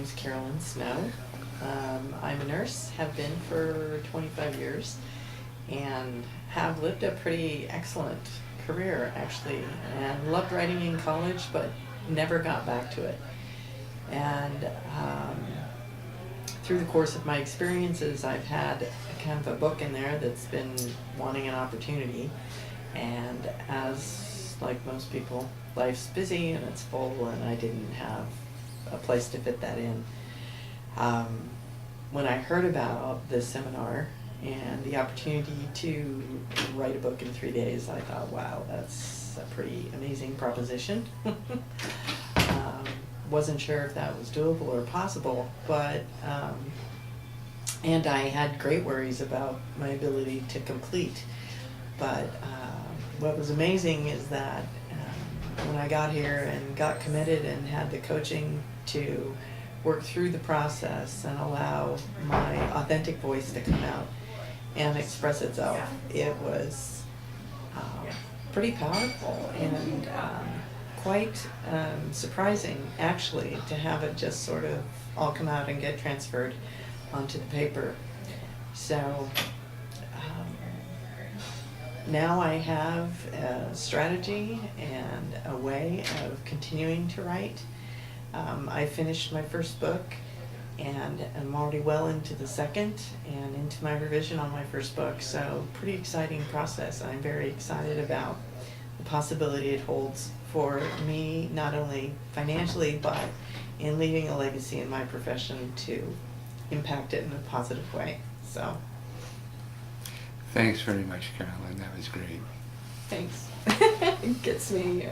name's Carolyn Snow. I'm a nurse, have been for 25 years, and have lived a pretty excellent career, actually, and loved writing in college, but never got back to it. And through the course of my experiences, I've had kind of a book in there that's been wanting an opportunity, and as like most people, life's busy and it's full, and I didn't have a place to fit that in. When I heard about this seminar and the opportunity to write a book in 3 days, I thought, wow, that's a pretty amazing proposition. Wasn't sure if that was doable or possible, but and I had great worries about my ability to complete. But what was amazing is that when I got here and got committed and had the coaching to work through the process and allow my authentic voice to come out and express itself, it was pretty powerful and quite surprising, actually, to have it just sort of all come out and get transferred onto the paper. So now I have a strategy and a way of continuing to write. I finished my first book, and I'm already well into the second and into my revision on my first book, so pretty exciting process. I'm very excited about the possibility it holds for me, not only financially, but in leaving a legacy in my profession to impact it in a positive way. So, Thanks very much, Carolyn. That was great. thanks. It gets me